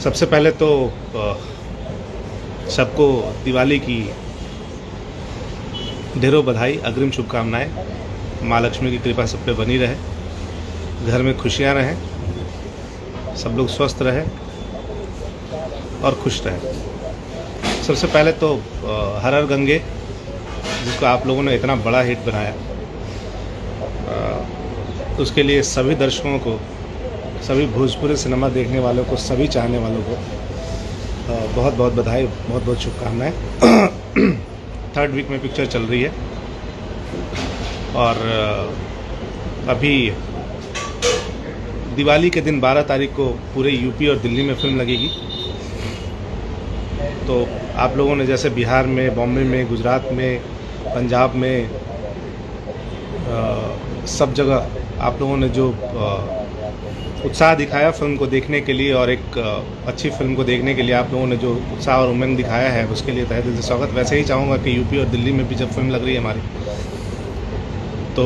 सबसे पहले तो सबको दिवाली की ढेरों बधाई, अग्रिम शुभकामनाएं। माँ लक्ष्मी की कृपा सब पे बनी रहे, घर में खुशियां रहें, सब लोग स्वस्थ रहें और खुश रहें। सबसे पहले तो हर हर गंगे, जिसको आप लोगों ने इतना बड़ा हिट बनाया, उसके लिए सभी दर्शकों को, सभी भोजपुरी सिनेमा देखने वालों को, सभी चाहने वालों को बहुत बहुत बधाई, बहुत बहुत शुभकामनाएं। थर्ड वीक में पिक्चर चल रही है और अभी दिवाली के दिन 12 तारीख को पूरे यूपी और दिल्ली में फिल्म लगेगी। तो आप लोगों ने जैसे बिहार में, बॉम्बे में, गुजरात में, पंजाब में, सब जगह आप लोगों ने जो उत्साह दिखाया फिल्म को देखने के लिए और एक अच्छी फिल्म को देखने के लिए आप लोगों ने जो उत्साह और उमंग दिखाया है, उसके लिए तहे दिल से स्वागत। वैसे ही चाहूँगा कि यूपी और दिल्ली में भी जब फिल्म लग रही है हमारी, तो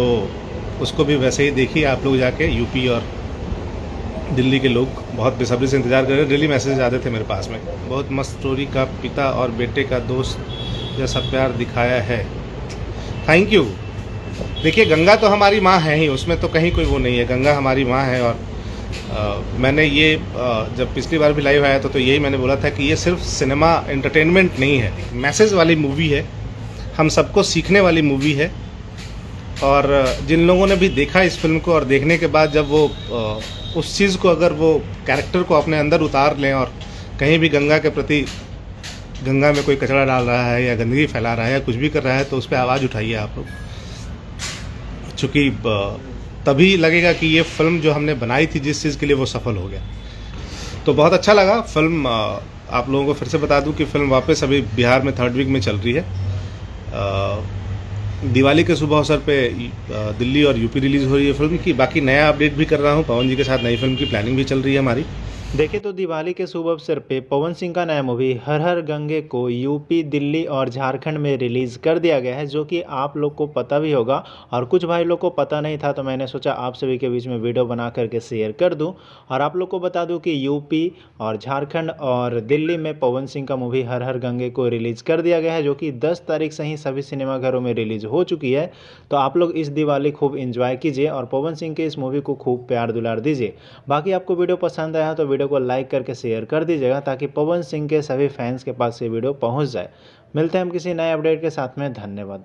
उसको भी वैसे ही देखिए आप लोग जाके। यूपी और दिल्ली के लोग बहुत बेसब्री से इंतज़ार कर रहे हैं। डेली मैसेज आते थे मेरे पास में, बहुत मस्त स्टोरी का पिता और बेटे का दोस्त जैसा प्यार दिखाया है। Thank you. देखिए, गंगा तो हमारी माँ है ही, उसमें तो कहीं कोई वो नहीं है। गंगा हमारी माँ है और मैंने ये जब पिछली बार भी लाइव आया था तो यही मैंने बोला था कि ये सिर्फ सिनेमा एंटरटेनमेंट नहीं है, मैसेज वाली मूवी है, हम सबको सीखने वाली मूवी है। और जिन लोगों ने भी देखा इस फिल्म को और देखने के बाद जब वो उस चीज़ को, अगर वो कैरेक्टर को अपने अंदर उतार लें और कहीं भी गंगा के प्रति, गंगा में कोई कचरा डाल रहा है या गंदगी फैला रहा है या कुछ भी कर रहा है, तो उस पर आवाज़ उठाइए आप लोग। चूँकि तभी लगेगा कि ये फिल्म जो हमने बनाई थी जिस चीज़ के लिए, वो सफल हो गया। तो बहुत अच्छा लगा फिल्म। आप लोगों को फिर से बता दूं कि फिल्म वापस अभी बिहार में थर्ड वीक में चल रही है। दिवाली के शुभ अवसर पे दिल्ली और यूपी रिलीज़ हो रही है फिल्म की। बाकी नया अपडेट भी कर रहा हूँ, पवन जी के साथ नई फिल्म की प्लानिंग भी चल रही है हमारी। देखिए, तो दिवाली के शुभ अवसर पे पवन सिंह का नया मूवी हर हर गंगे को यूपी, दिल्ली और झारखंड में रिलीज़ कर दिया गया है, जो कि आप लोग को पता भी होगा और कुछ भाई लोग को पता नहीं था। तो मैंने सोचा आप सभी के बीच में वीडियो बना करके शेयर कर दूं और आप लोग को बता दूं कि यूपी और झारखंड और दिल्ली में पवन सिंह का मूवी हर हर गंगे को रिलीज़ कर दिया गया है, जो कि 10 तारीख से ही सभी सिनेमाघरों में रिलीज़ हो चुकी है। तो आप लोग इस दिवाली खूब इंजॉय कीजिए और पवन सिंह के इस मूवी को खूब प्यार दुलार दीजिए। बाकी आपको वीडियो पसंद आया तो वीडियो को लाइक करके शेयर कर दीजिएगा, ताकि पवन सिंह के सभी फैंस के पास ये वीडियो पहुंच जाए। मिलते हैं हम किसी नए अपडेट के साथ में। धन्यवाद।